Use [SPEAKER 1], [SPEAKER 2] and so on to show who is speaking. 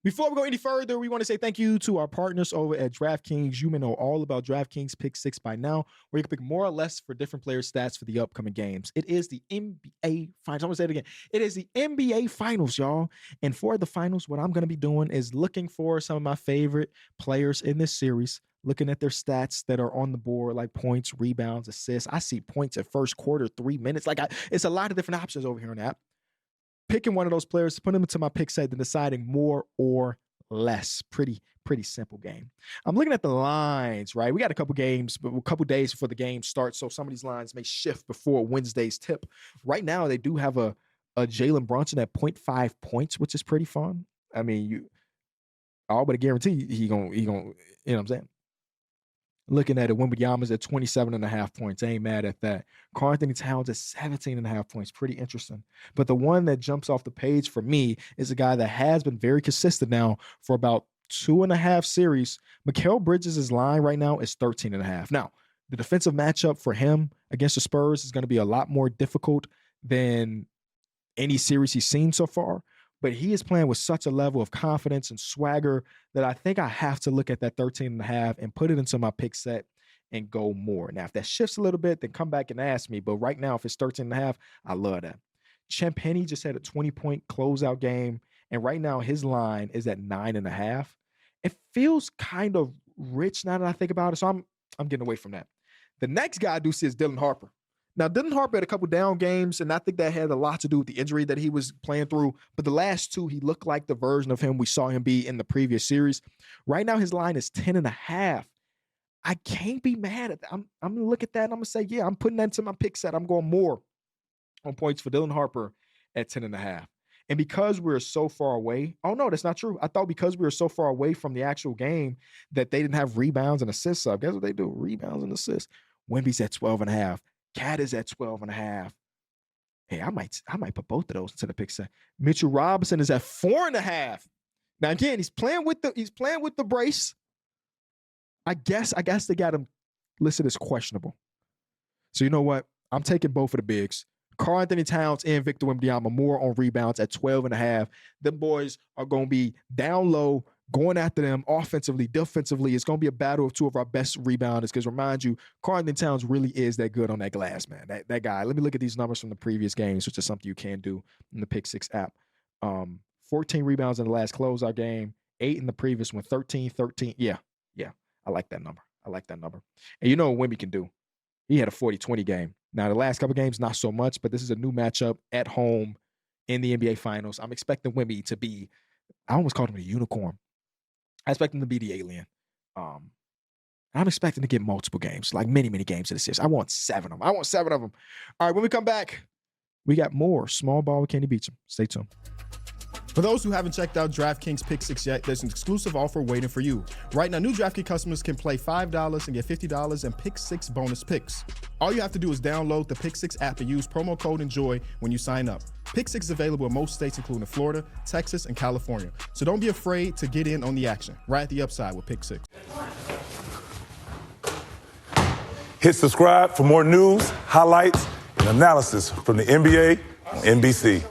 [SPEAKER 1] Before we go any further, we want to say thank you to our partners over at DraftKings. You may know all about DraftKings Pick 6 by now, where you can pick more or less for different players' stats for the upcoming games. It is the NBA Finals. I'm going to say it again. It is the NBA Finals, y'all. And for the finals, what I'm going to be doing is looking for some of my favorite players in this series, looking at their stats that are on the board, like points, rebounds, assists. I see points at first quarter, 3 minutes. It's a lot of different options over here on the app. Picking one of those players, putting them into my pick set, and deciding more or less. Pretty simple game. I'm looking at the lines, right? We got a couple days before the game starts, so some of these lines may shift before Wednesday's tip. Right now, they do have a Jalen Brunson at 0.5 points, which is pretty fun. I mean, all but a guarantee he gonna, you know what I'm saying? Looking at it, Wembanyama's at 27.5 points. I ain't mad at that. Karl-Anthony Towns at 17.5 points. Pretty interesting. But the one that jumps off the page for me is a guy that has been very consistent now for about 2.5 series. Mikal Bridges' line right now is 13.5. Now, the defensive matchup for him against the Spurs is going to be a lot more difficult than any series he's seen so far. But he is playing with such a level of confidence and swagger that I think I have to look at that 13.5 and put it into my pick set and go more. Now, if that shifts a little bit, then come back and ask me. But right now, if it's 13.5, I love that. Champ Penny just had a 20-point closeout game. And right now, his line is at 9.5. It feels kind of rich now that I think about it. So I'm getting away from that. The next guy I do see is Dylan Harper. Now, Dylan Harper had a couple down games, and I think that had a lot to do with the injury that he was playing through. But the last two, he looked like the version of him we saw him be in the previous series. Right now, his line is 10.5. I can't be mad at that. I'm going to look at that, and I'm going to say, yeah, I'm putting that into my pick set. I'm going more on points for Dylan Harper at 10.5. And because we're so far away, oh, no, that's not true. I thought because we were so far away from the actual game that they didn't have rebounds and assists up. Guess what they do? Rebounds and assists. Wemby's at 12.5. Cat is at 12.5. Hey, I might put both of those into the pick set. Mitchell Robinson is at 4.5. Now again, he's playing with the brace. I guess they got him listed as questionable. So you know what? I'm taking both of the bigs. Karl-Anthony Towns and Victor Wembanyama more on rebounds at 12.5. Them boys are going to be down low, going after them offensively, defensively. It's going to be a battle of two of our best rebounders because, remind you, Karl-Anthony Towns really is that good on that glass, man. That guy. Let me look at these numbers from the previous games, which is something you can do in the Pick 6 app. 14 rebounds in the last closeout game, 8 in the previous one, 13. Yeah. I like that number. And you know what Wemby can do? He had a 40-20 game. Now, the last couple games, not so much, but this is a new matchup at home in the NBA Finals. I'm expecting Wemby to be, I almost called him a unicorn. I expect him to be the alien. I'm expecting to get multiple games, like many, many games in the series. I want 7 of them. All right, when we come back, we got more Small Ball with Kenny Beecham. Stay tuned.
[SPEAKER 2] For those who haven't checked out DraftKings Pick 6 yet, there's an exclusive offer waiting for you. Right now, new DraftKings customers can play $5 and get $50 in Pick 6 bonus picks. All you have to do is download the Pick 6 app and use promo code ENJOY when you sign up. Pick 6 is available in most states, including Florida, Texas, and California. So don't be afraid to get in on the action. Right at the upside with Pick 6.
[SPEAKER 3] Hit subscribe for more news, highlights, and analysis from the NBA on NBC.